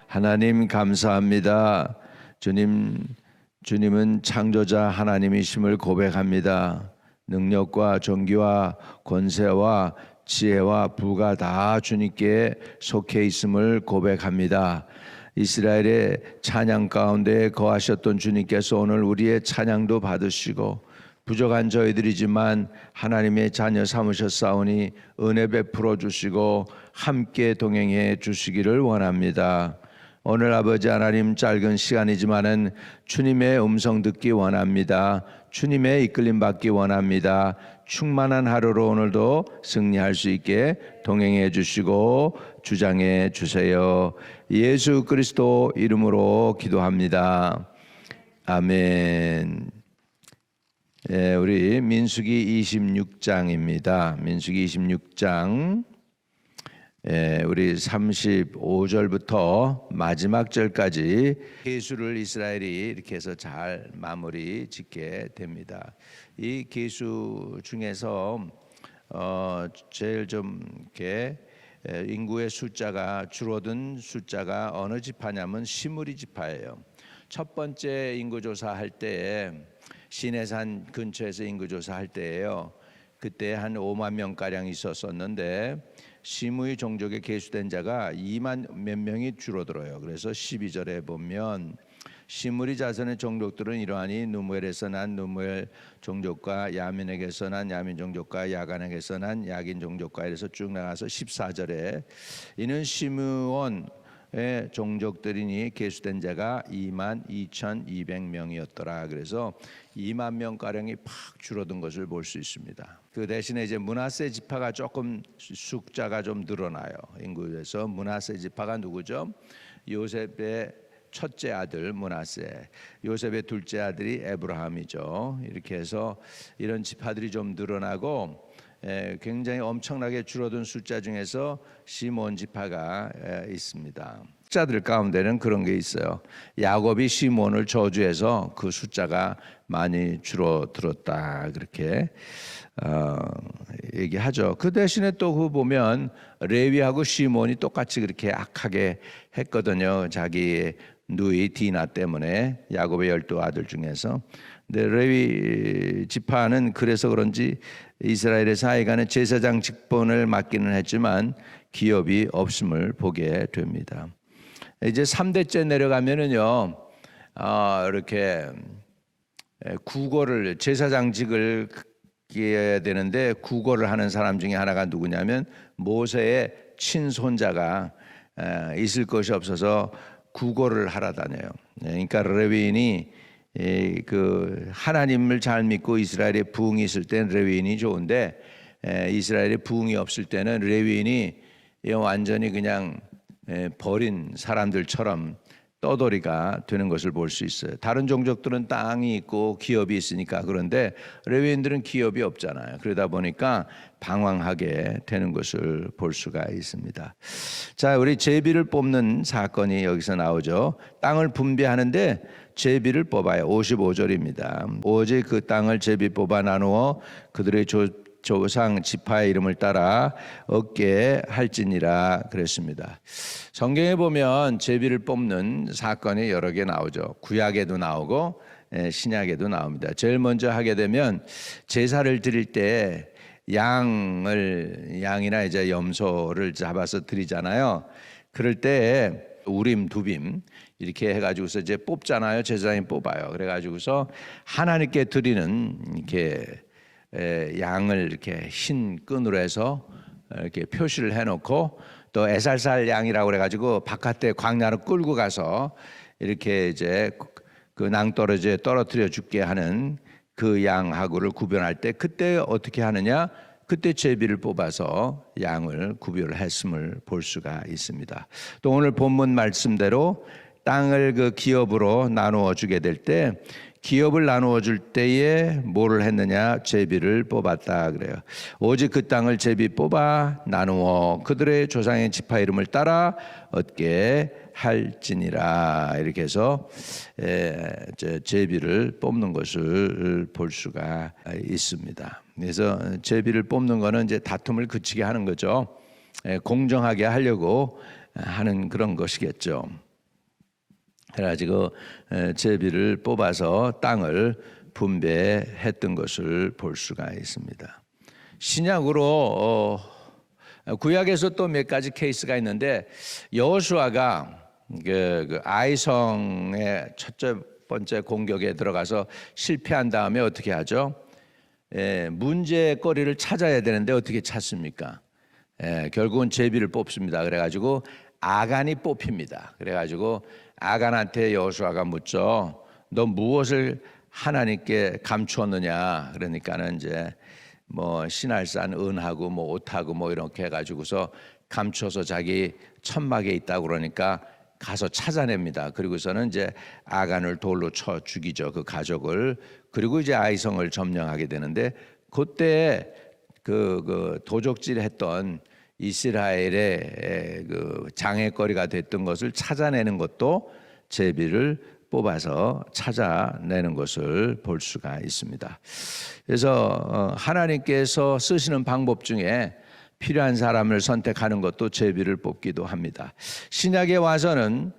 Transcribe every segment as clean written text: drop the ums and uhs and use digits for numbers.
하나님 감사합니다. 주님은 창조자 하나님이심을 고백합니다. 능력과 존귀와 권세와 지혜와 부가 다 주님께 속해 있음을 고백합니다. 이스라엘의 찬양 가운데 거하셨던 주님께서 오늘 우리의 찬양도 받으시고 부족한 저희들이지만 하나님의 자녀 삼으셨사오니 은혜 베풀어 주시고 함께 동행해 주시기를 원합니다. 오늘 아버지 하나님 짧은 시간이지만은 주님의 음성 듣기 원합니다. 주님의 이끌림 받기 원합니다. 충만한 하루로 오늘도 승리할 수 있게 동행해 주시고 주장해 주세요. 예수 그리스도 이름으로 기도합니다. 아멘. 예, 우리 민수기 26장입니다. 민수기 26장 우리 35절부터 마지막 절까지 계수를 이스라엘이 이렇게 해서 잘 마무리 짓게 됩니다. 이 계수 중에서 제일 좀 이렇게 인구의 숫자가 줄어든 숫자가 어느 지파냐면 시므리 지파예요. 첫 번째 인구조사할 때에 시내산 근처에서 인구조사할 때예요. 그때 한 5만 명가량 있었었는데 시므리 종족에 계수된 자가 2만 몇 명이 줄어들어요. 그래서 12절에 보면 시므리 자손의 종족들은 이러하니 누무엘에서 난 누무엘 종족과 야민에게서 난 야민 종족과 야간에게서 난 야긴 종족과 이래서 쭉 나가서 14절에 이는 시므온의 종족들이니 계수된 자가 2만 2,200명이었더라. 그래서 2만 명가량이 팍 줄어든 것을 볼 수 있습니다. 그 대신에 이제 므낫세 지파가 조금 숫자가 좀 늘어나요. 인구에서 므낫세 지파가 누구죠? 요셉의 첫째 아들 므낫세, 요셉의 둘째 아들이 에브라함이죠. 이렇게 해서 이런 지파들이 좀 늘어나고 굉장히 엄청나게 줄어든 숫자 중에서 시몬 지파가 있습니다. 숫자들 가운데는 그런 게 있어요. 야곱이 시몬을 저주해서 그 숫자가 많이 줄어들었다 그렇게 얘기하죠. 그 대신에 또 그 보면 레위하고 시몬이 똑같이 그렇게 악하게 했거든요. 자기 누이 디나 때문에 야곱의 12아들 중에서. 근데 레위 지파는 그래서 그런지 이스라엘의 사이간에 제사장 직분을 맡기는 했지만 기업이 없음을 보게 됩니다. 이제 3대째 내려가면은요, 이렇게 구걸을 제사장직을 기해야 되는데 구걸을 하는 사람 중에 하나가 누구냐면 모세의 친손자가 있을 것이 없어서 구걸을 하러 다녀요. 그러니까 레위인이 그 하나님을 잘 믿고 이스라엘에 부흥이 있을 때는 레위인이 좋은데 이스라엘에 부흥이 없을 때는 레위인이 완전히 그냥 버린 사람들처럼 떠돌이가 되는 것을 볼 수 있어요. 다른 종족들은 땅이 있고 기업이 있으니까 그런데 레위인들은 기업이 없잖아요. 그러다 보니까 방황하게 되는 것을 볼 수가 있습니다. 자, 우리 제비를 뽑는 사건이 여기서 나오죠. 땅을 분배하는데 제비를 뽑아요. 55절입니다. 오직 그 땅을 제비 뽑아 나누어 그들의 조상 지파의 이름을 따라 얻게 할지니라 그랬습니다. 성경에 보면 제비를 뽑는 사건이 여러 개 나오죠. 구약에도 나오고 신약에도 나옵니다. 제일 먼저 하게 되면 제사를 드릴 때 양이나 이제 염소를 잡아서 드리잖아요. 그럴 때 우림 두빔 이렇게 해가지고서 이제 뽑잖아요. 제사장이 뽑아요. 그래가지고서 하나님께 드리는 이렇게 양을 이렇게 흰 끈으로 해서 이렇게 표시를 해놓고 또 애살살 양이라고 그래가지고 바깥에 광야로 끌고 가서 이렇게 이제 그 낭떠러지에 떨어뜨려 죽게 하는 그 양하고를 구별할 때 그때 어떻게 하느냐? 그때 제비를 뽑아서 양을 구별했음을 볼 수가 있습니다. 또 오늘 본문 말씀대로 땅을 그 기업으로 나누어 주게 될 때 기업을 나누어 줄 때에 뭐를 했느냐? 제비를 뽑았다 그래요. 오직 그 땅을 제비 뽑아 나누어 그들의 조상의 지파 이름을 따라 얻게 할지니라. 이렇게 해서 제비를 뽑는 것을 볼 수가 있습니다. 그래서 제비를 뽑는 거는 이제 다툼을 그치게 하는 거죠. 공정하게 하려고 하는 그런 것이겠죠. 그래가지고 제비를 뽑아서 땅을 분배했던 것을 볼 수가 있습니다. 신약으로 구약에서 또 몇 가지 케이스가 있는데 여호수아가 그 아이성의 첫째 번째 공격에 들어가서 실패한 다음에 어떻게 하죠? 문제거리를 찾아야 되는데 어떻게 찾습니까? 결국은 제비를 뽑습니다. 그래가지고 아간이 뽑힙니다. 그래가지고 아간한테 여호수아가 묻죠. 너 무엇을 하나님께 감추었느냐? 그러니까는 이제 뭐 신할산 은하고 뭐 옷하고 뭐 이렇게 해가지고서 감춰서 자기 천막에 있다고 그러니까 가서 찾아냅니다. 그리고서는 이제 아간을 돌로 쳐 죽이죠. 그 가족을. 그리고 이제 아이성을 점령하게 되는데 그때 그 도적질했던 이스라엘의 그 장애거리가 됐던 것을 찾아내는 것도 제비를 뽑아서 찾아내는 것을 볼 수가 있습니다. 그래서 하나님께서 쓰시는 방법 중에 필요한 사람을 선택하는 것도 제비를 뽑기도 합니다. 신약에 와서는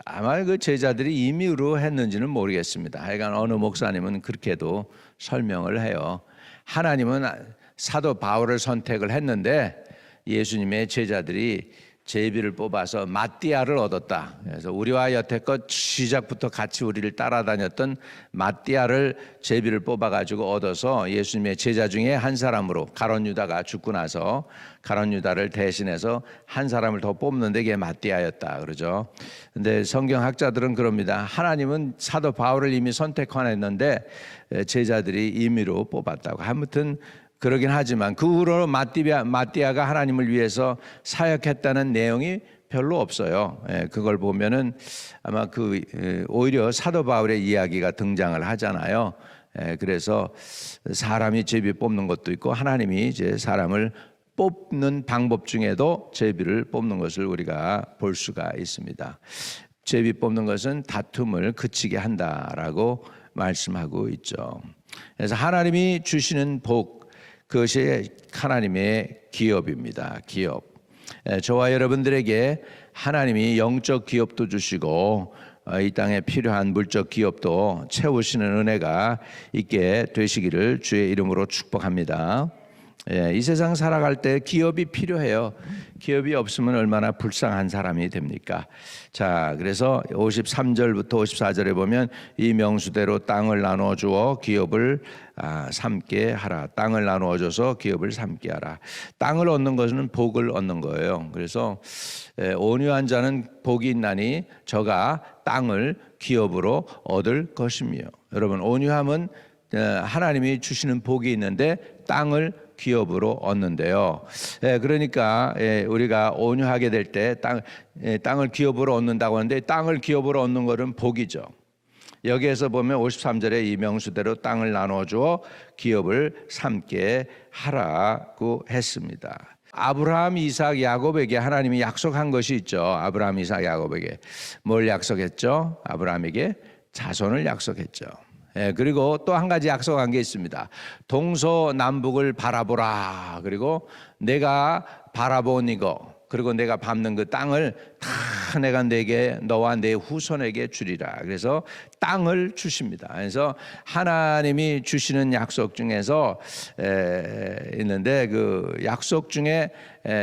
아마 그 제자들이 임의로 했는지는 모르겠습니다. 하여간 어느 목사님은 그렇게도 설명을 해요. 하나님은 사도 바울을 선택을 했는데 예수님의 제자들이 제비를 뽑아서 마띠아를 얻었다. 그래서 우리와 여태껏 시작부터 같이 우리를 따라다녔던 마띠아를 제비를 뽑아가지고 얻어서 예수님의 제자 중에 한 사람으로 가룟 유다가 죽고 나서 가룟 유다를 대신해서 한 사람을 더 뽑는데 그게 마띠아였다 그러죠. 근데 성경학자들은 그럽니다. 하나님은 사도 바울을 이미 선택해냈는데 제자들이 임의로 뽑았다고. 아무튼 그러긴 하지만 그 후로 마띠아가 하나님을 위해서 사역했다는 내용이 별로 없어요. 그걸 보면은 아마 오히려 사도 바울의 이야기가 등장을 하잖아요. 그래서 사람이 제비 뽑는 것도 있고 하나님이 이제 사람을 뽑는 방법 중에도 제비를 뽑는 것을 우리가 볼 수가 있습니다. 제비 뽑는 것은 다툼을 그치게 한다라고 말씀하고 있죠. 그래서 하나님이 주시는 복, 그것이 하나님의 기업입니다. 기업. 저와 여러분들에게 하나님이 영적 기업도 주시고 이 땅에 필요한 물적 기업도 채우시는 은혜가 있게 되시기를 주의 이름으로 축복합니다. 이 세상 살아갈 때 기업이 필요해요. 기업이 없으면 얼마나 불쌍한 사람이 됩니까? 자, 그래서 53절부터 54절에 보면 이 명수대로 땅을 나누어 주어 기업을 삼게 하라. 땅을 나누어 줘서 기업을 삼게 하라. 땅을 얻는 것은 복을 얻는 거예요. 그래서 온유한 자는 복이 있나니 저가 땅을 기업으로 얻을 것이며. 여러분, 온유함은 하나님이 주시는 복이 있는데 땅을 기업으로 얻는데요. 그러니까 우리가 온유하게 될 때 땅을 기업으로 얻는다고 하는데 땅을 기업으로 얻는 것은 복이죠. 여기에서 보면 53절에 이 명수대로 땅을 나누어 주어 기업을 삼게 하라고 했습니다. 아브라함, 이삭, 야곱에게 하나님이 약속한 것이 있죠. 아브라함, 이삭, 야곱에게 뭘 약속했죠? 아브라함에게 자손을 약속했죠. 그리고 또 한 가지 약속한 게 있습니다. 동서남북을 바라보라. 그리고 내가 바라본 이거, 그리고 내가 밟는 그 땅을 다 내가 내게 너와 내 후손에게 주리라. 그래서 땅을 주십니다. 그래서 하나님이 주시는 약속 중에서 있는데 그 약속 중에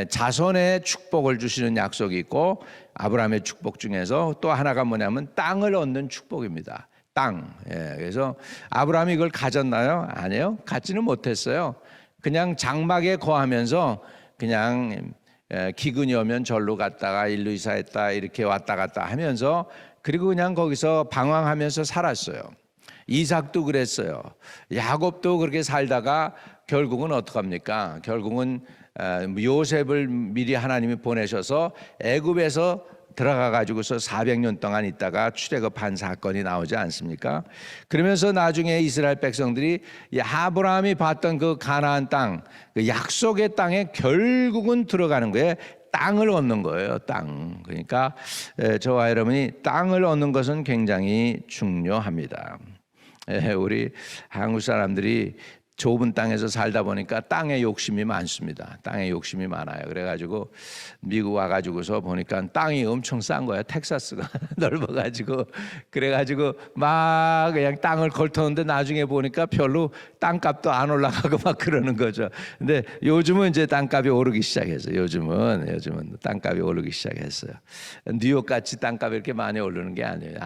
자손의 축복을 주시는 약속이 있고 아브라함의 축복 중에서 또 하나가 뭐냐면 땅을 얻는 축복입니다. 땅. 그래서 아브라함이 이걸 가졌나요? 아니요. 갖지는 못했어요. 그냥 장막에 거하면서 그냥 기근이 오면 절로 갔다가 일로 이사했다 이렇게 왔다 갔다 하면서 그리고 그냥 거기서 방황하면서 살았어요. 이삭도 그랬어요. 야곱도 그렇게 살다가 결국은 어떡합니까? 결국은 요셉을 미리 하나님이 보내셔서 애굽에서 들어가 가지고서 400년 동안 있다가 출애굽한 사건이 나오지 않습니까? 그러면서 나중에 이스라엘 백성들이 아브라함이 봤던 그 가나안 땅, 그 약속의 땅에 결국은 들어가는 거예요. 땅을 얻는 거예요. 땅. 그러니까 저와 여러분이 땅을 얻는 것은 굉장히 중요합니다. 우리 한국 사람들이 좁은 땅에서 살다 보니까 땅에 욕심이 많습니다. 땅에 욕심이 많아요. 그래가지고 미국 와가지고서 보니까 땅이 엄청 싼 거야. 텍사스가 넓어가지고 그래가지고 막 그냥 땅을 걸터는데 나중에 보니까 별로 땅값도 안 올라가고 막 그러는 거죠. 근데 요즘은 이제 땅값이 오르기 시작했어요. 요즘은 땅값이 오르기 시작했어요. 뉴욕 같이 땅값이 이렇게 많이 오르는 게 아니에요.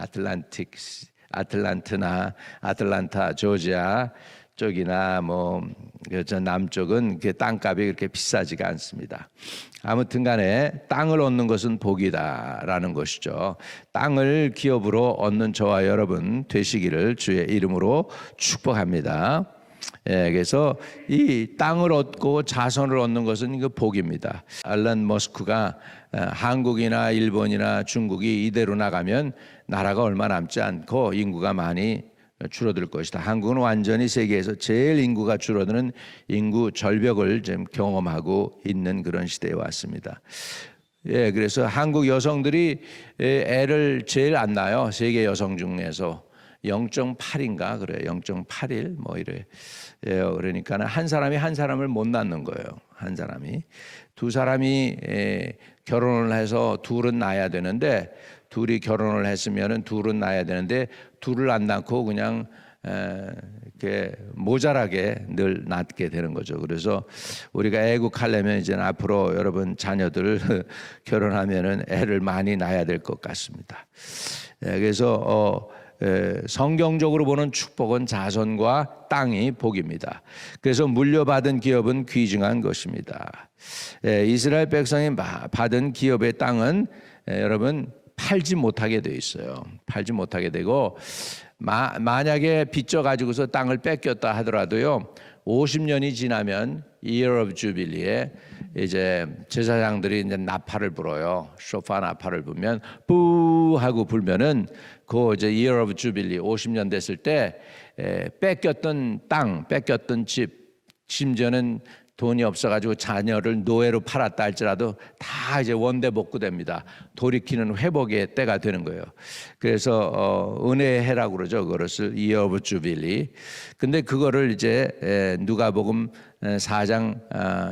아틀란타, 조지아 쪽이나 저 남쪽은 그 땅값이 그렇게 비싸지가 않습니다. 아무튼간에 땅을 얻는 것은 복이다라는 것이죠. 땅을 기업으로 얻는 저와 여러분 되시기를 주의 이름으로 축복합니다. 그래서 이 땅을 얻고 자손을 얻는 것은 그 복입니다. 알런 머스크가 한국이나 일본이나 중국이 이대로 나가면 나라가 얼마 남지 않고 인구가 많이 줄어들 것이다. 한국은 완전히 세계에서 제일 인구가 줄어드는 인구 절벽을 지금 경험하고 있는 그런 시대에 왔습니다. 그래서 한국 여성들이 애를 제일 안 낳아요. 세계 여성 중에서 0.8인가 그래요. 0.81 이래. 그러니까 한 사람이 한 사람을 못 낳는 거예요. 한 사람이 두 사람이 결혼을 해서 둘은 낳아야 되는데 둘이 결혼을 했으면은 둘은 낳아야 되는데 둘을 안 낳고 그냥 이렇게 모자라게 늘 낳게 되는 거죠. 그래서 우리가 애국하려면 이제 앞으로 여러분 자녀들 결혼하면은 애를 많이 낳아야 될 것 같습니다. 그래서 성경적으로 보는 축복은 자손과 땅이 복입니다. 그래서 물려받은 기업은 귀중한 것입니다. 이스라엘 백성이 받은 기업의 땅은 여러분 팔지 못하게 돼 있어요. 팔지 못하게 되고 만약에 빚져 가지고서 땅을 뺏겼다 하더라도요. 50년이 지나면 Year of Jubilee에 이제 제사장들이 이제 나팔을 불어요. 쇼파 나팔을 불면 뿌 하고 불면은 그 이제 Year of Jubilee 50년 됐을 때 뺏겼던 땅, 뺏겼던 집, 심지어는 돈이 없어가지고 자녀를 노예로 팔았다 할지라도 다 이제 원대복구됩니다. 돌이키는 회복의 때가 되는 거예요. 그래서 은혜의 해라고 그러죠. 그것을 Year of Jubilee. 근데 그거를 이제 누가복음 4장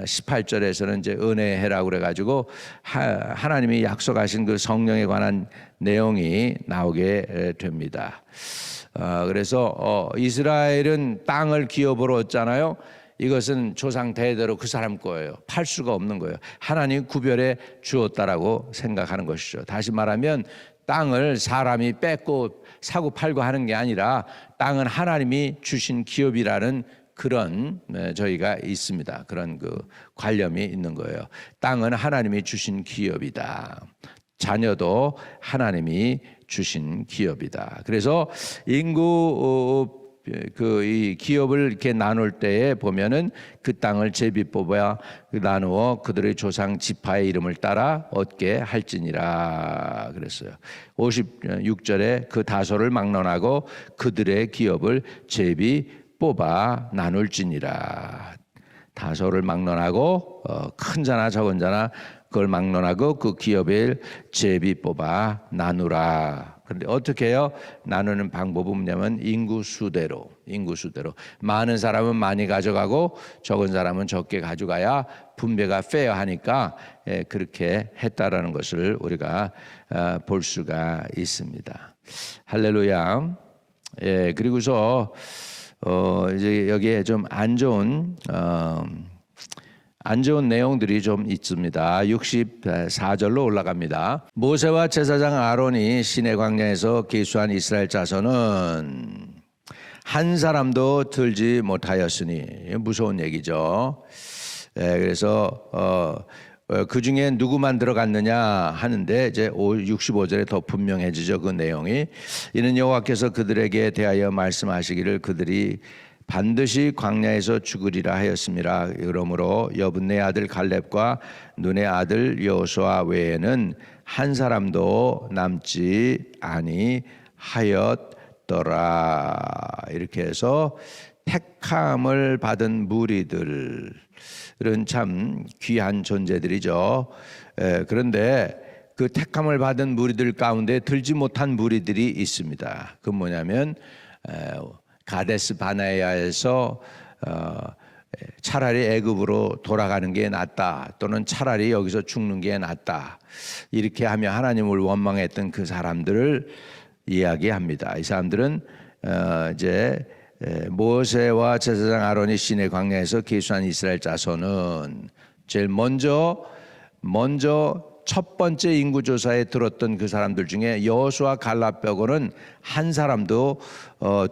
18절에서는 이제 은혜의 해라고 그래가지고 하나님이 약속하신 그 성령에 관한 내용이 나오게 됩니다. 그래서 이스라엘은 땅을 기업으로 얻잖아요. 이것은 조상 대대로 그 사람 거예요. 팔 수가 없는 거예요. 하나님 구별해 주었다라고 생각하는 것이죠. 다시 말하면 땅을 사람이 뺏고 사고 팔고 하는 게 아니라 땅은 하나님이 주신 기업이라는 그런 저희가 있습니다. 그런 그 관념이 있는 거예요. 땅은 하나님이 주신 기업이다. 자녀도 하나님이 주신 기업이다. 그래서 인구 이 기업을 이렇게 나눌 때에 보면은 그 땅을 제비 뽑아 나누어 그들의 조상 지파의 이름을 따라 얻게 할지니라 그랬어요. 56절에 그 다소를 막론하고 그들의 기업을 제비 뽑아 나눌지니라. 다소를 막론하고 큰 자나 적은 자나 그걸 막론하고 그 기업을 제비 뽑아 나누라. 그런데 어떻게 해요? 나누는 방법은 뭐냐면 인구수대로. 많은 사람은 많이 가져가고 적은 사람은 적게 가져가야 분배가 페어하니까 그렇게 했다라는 것을 우리가 볼 수가 있습니다. 할렐루야. 그리고서 이제 여기에 좀 안 좋은 내용들이 좀 있습니다. 64절로 올라갑니다. 모세와 제사장 아론이 시내 광야에서 계수한 이스라엘 자손은 한 사람도 들지 못하였으니 무서운 얘기죠. 그래서 그 중에 누구만 들어갔느냐 하는데 이제 65절에 더 분명해지죠. 그 내용이 이는 여호와께서 그들에게 대하여 말씀하시기를 그들이 반드시 광야에서 죽으리라 하였습니다. 그러므로 여분네 아들 갈렙과 눈의 아들 여호수아 외에는 한 사람도 남지 아니하였더라. 이렇게 해서 택함을 받은 무리들은 참 귀한 존재들이죠. 그런데 그 택함을 받은 무리들 가운데 들지 못한 무리들이 있습니다. 그 뭐냐면 가데스 바네아에서 차라리 애굽으로 돌아가는 게 낫다, 또는 차라리 여기서 죽는 게 낫다, 이렇게 하며 하나님을 원망했던 그 사람들을 이야기합니다. 이 사람들은 이제 모세와 제사장 아론이 시내 광야에서 계수한 이스라엘 자손은 제일 먼저 첫 번째 인구조사에 들었던 그 사람들 중에 여호수아 갈렙 빼고는 한 사람도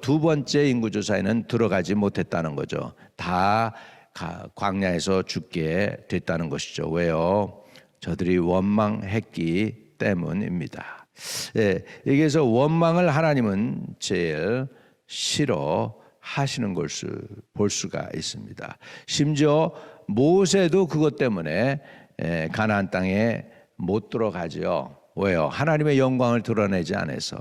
두 번째 인구조사에는 들어가지 못했다는 거죠. 다 광야에서 죽게 됐다는 것이죠. 왜요? 저들이 원망했기 때문입니다. 여기서 원망을 하나님은 제일 싫어하시는 것을 볼 수가 있습니다. 심지어 모세도 그것 때문에 가나안 땅에 못 들어가죠. 왜요? 하나님의 영광을 드러내지 않아서.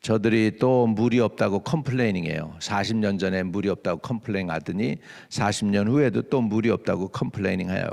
저들이 또 물이 없다고 컴플레이닝해요. 40년 전에 물이 없다고 컴플레인하더니 40년 후에도 또 물이 없다고 컴플레이닝해요.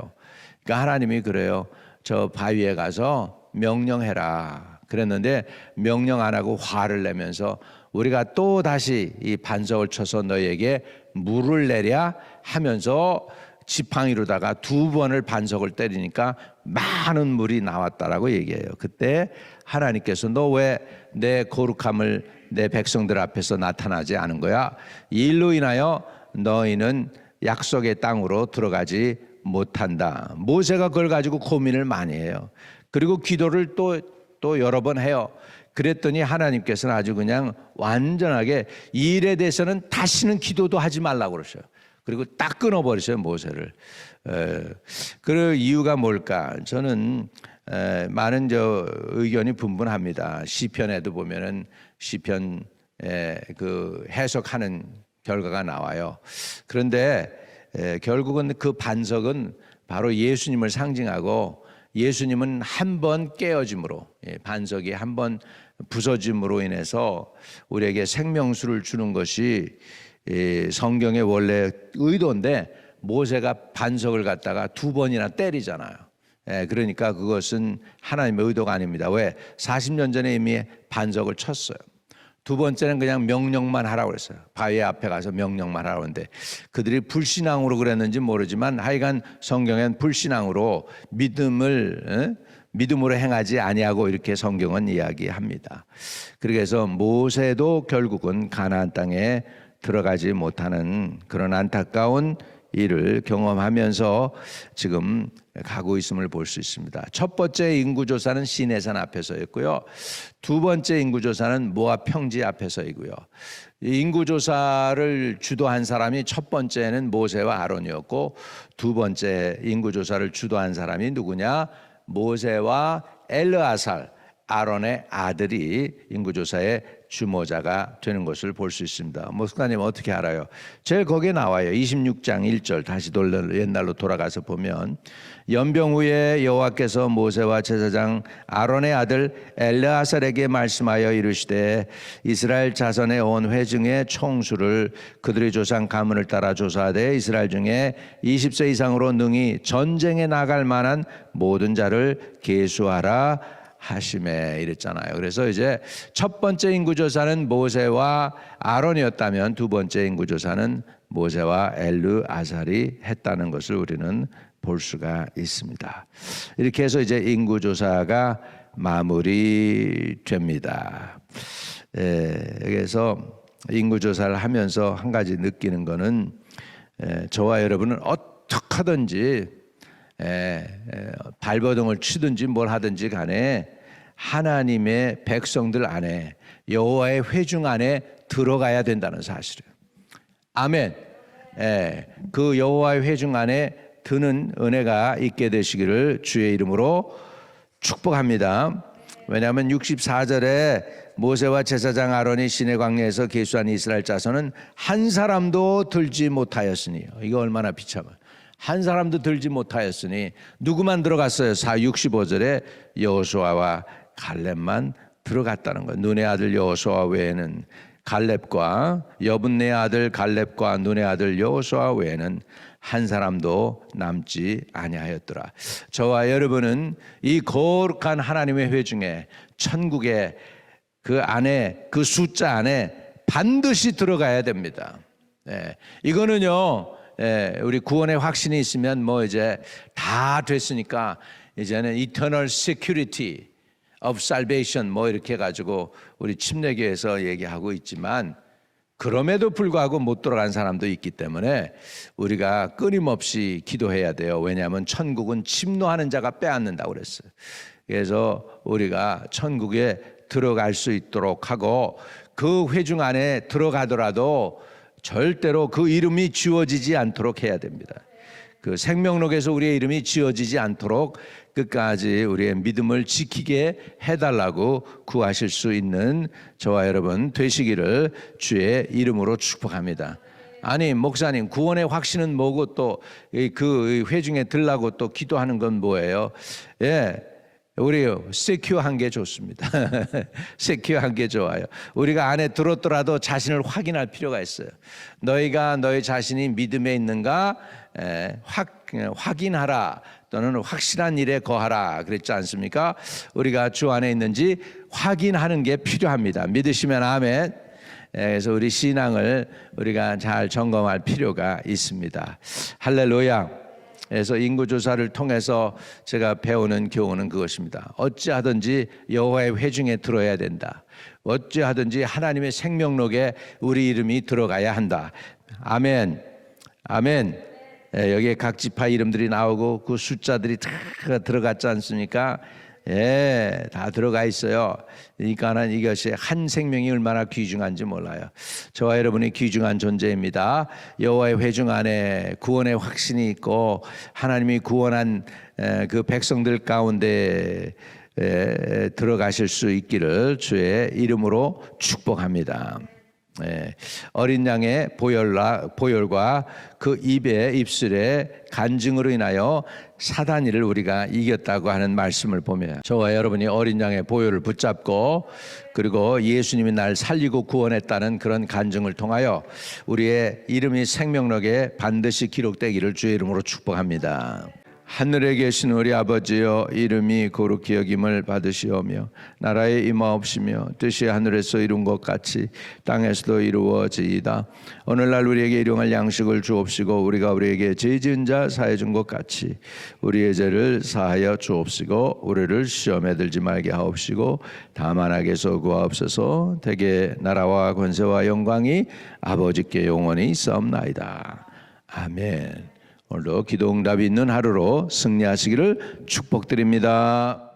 그러니까 하나님이 그래요. 저 바위에 가서 명령해라 그랬는데 명령 안 하고 화를 내면서 우리가 또 다시 이 반석을 쳐서 너에게 물을 내랴 하면서 지팡이로다가 두 번을 반석을 때리니까 많은 물이 나왔다라고 얘기해요. 그때 하나님께서 너 왜 내 거룩함을 내 백성들 앞에서 나타나지 않은 거야? 이 일로 인하여 너희는 약속의 땅으로 들어가지 못한다. 모세가 그걸 가지고 고민을 많이 해요. 그리고 기도를 또 여러 번 해요. 그랬더니 하나님께서는 아주 그냥 완전하게 이 일에 대해서는 다시는 기도도 하지 말라고 그러셔요. 그리고 딱 끊어버리셔요, 모세를. 그 이유가 뭘까? 저는 많은 의견이 분분합니다. 시편에도 보면은 시편 그 해석하는 결과가 나와요. 그런데 결국은 그 반석은 바로 예수님을 상징하고 예수님은 한 번 깨어짐으로, 반석이 한 번 부서짐으로 인해서 우리에게 생명수를 주는 것이 성경의 원래 의도인데 모세가 반석을 갖다가 두 번이나 때리잖아요. 그러니까 그것은 하나님의 의도가 아닙니다. 왜? 40년 전에 이미 반석을 쳤어요. 두 번째는 그냥 명령만 하라고 그랬어요. 바위 앞에 가서 명령만 하라고 했는데 그들이 불신앙으로 그랬는지 모르지만 하여간 성경엔 불신앙으로 믿음으로 행하지 아니하고 이렇게 성경은 이야기합니다. 그래서 모세도 결국은 가나안 땅에 들어가지 못하는 그런 안타까운 일을 경험하면서 지금 가고 있음을 볼 수 있습니다. 첫 번째 인구조사는 시내산 앞에서였고요. 두 번째 인구조사는 모압 평지 앞에서이고요. 인구조사를 주도한 사람이 첫 번째는 모세와 아론이었고 두 번째 인구조사를 주도한 사람이 누구냐? 모세와 엘르아살, 아론의 아들이 인구조사의 주모자가 되는 것을 볼 수 있습니다. 목사님 어떻게 알아요? 제일 거기에 나와요. 26장 1절 다시 옛날로 돌아가서 보면 연병 후에 여호와께서 모세와 제사장 아론의 아들 엘르아살에게 말씀하여 이르시되 이스라엘 자손의 온 회중의 총수를 그들의 조상 가문을 따라 조사하되 이스라엘 중에 20세 이상으로 능히 전쟁에 나갈 만한 모든 자를 계수하라 하심에 이랬잖아요. 그래서 이제 첫 번째 인구조사는 모세와 아론이었다면 두 번째 인구조사는 모세와 엘르아살이 했다는 것을 우리는 볼 수가 있습니다. 이렇게 해서 이제 인구조사가 마무리됩니다. 그래서 인구조사를 하면서 한 가지 느끼는 거는 저와 여러분은 어떻게 하든지 발버둥을 치든지 뭘 하든지 간에 하나님의 백성들 안에 여호와의 회중 안에 들어가야 된다는 사실이에요. 아멘. 그 여호와의 회중 안에 드는 은혜가 있게 되시기를 주의 이름으로 축복합니다. 왜냐하면 64절에 모세와 제사장 아론이 시내 광야에서 계수한 이스라엘 자손은 한 사람도 들지 못하였으니, 이거 얼마나 비참해요. 한 사람도 들지 못하였으니 누구만 들어갔어요? 65절에 여호수아와 갈렙만 들어갔다는 거예요. 눈의 아들 여호수아 외에는 갈렙과 여분네 아들 갈렙과 눈의 아들 여호수아 외에는 한 사람도 남지 아니하였더라. 저와 여러분은 이 거룩한 하나님의 회중에 천국의 그 안에 그 숫자 안에 반드시 들어가야 됩니다. 이거는요, 우리 구원의 확신이 있으면 뭐 이제 다 됐으니까 이제는 eternal security of salvation 뭐 이렇게 해가지고 우리 침례교에서 얘기하고 있지만, 그럼에도 불구하고 못 들어간 사람도 있기 때문에 우리가 끊임없이 기도해야 돼요. 왜냐하면 천국은 침노하는 자가 빼앗는다고 그랬어요. 그래서 우리가 천국에 들어갈 수 있도록 하고, 그 회중 안에 들어가더라도 절대로 그 이름이 지워지지 않도록 해야 됩니다. 그 생명록에서 우리의 이름이 지워지지 않도록 끝까지 우리의 믿음을 지키게 해달라고 구하실 수 있는 저와 여러분 되시기를 주의 이름으로 축복합니다. 아니 목사님, 구원의 확신은 뭐고 또 그 회중에 들라고 또 기도하는 건 뭐예요? 우리 세큐어한 게 좋습니다. 세큐어한 게 좋아요. 우리가 안에 들었더라도 자신을 확인할 필요가 있어요. 너희가 너희 자신이 믿음에 있는가 확인하라, 또는 확실한 일에 거하라 그랬지 않습니까? 우리가 주 안에 있는지 확인하는 게 필요합니다. 믿으시면 아멘. 그래서 우리 신앙을 우리가 잘 점검할 필요가 있습니다. 할렐루야. 그래서 인구조사를 통해서 제가 배우는 교훈은 그것입니다. 어찌하든지 여호와의 회중에 들어야 된다. 어찌하든지 하나님의 생명록에 우리 이름이 들어가야 한다. 아멘. 아멘. 여기에 각 지파 이름들이 나오고 그 숫자들이 다 들어갔지 않습니까? 다 들어가 있어요. 그러니까는 이것이 한 생명이 얼마나 귀중한지 몰라요. 저와 여러분이 귀중한 존재입니다. 여호와의 회중 안에 구원의 확신이 있고 하나님이 구원한 그 백성들 가운데 들어가실 수 있기를 주의 이름으로 축복합니다. 어린 양의 보혈과 그 입술의 간증으로 인하여 사단이를 우리가 이겼다고 하는 말씀을 보면, 저와 여러분이 어린 양의 보혈을 붙잡고 그리고 예수님이 날 살리고 구원했다는 그런 간증을 통하여 우리의 이름이 생명록에 반드시 기록되기를 주의 이름으로 축복합니다. 하늘에 계신 우리 아버지여, 이름이 거룩히 여김을 받으시오며 나라에 임하옵시며 뜻이 하늘에서 이룬 것 같이 땅에서도 이루어지이다. 오늘날 우리에게 일용할 양식을 주옵시고 우리가 우리에게 죄 지은 자 사해 준 것 같이 우리의 죄를 사하여 주옵시고 우리를 시험에 들지 말게 하옵시고 다만 악에서 구하옵소서. 대개 나라와 권세와 영광이 아버지께 영원히 있사옵나이다. 아멘. 오늘도 기도 응답이 있는 하루로 승리하시기를 축복드립니다.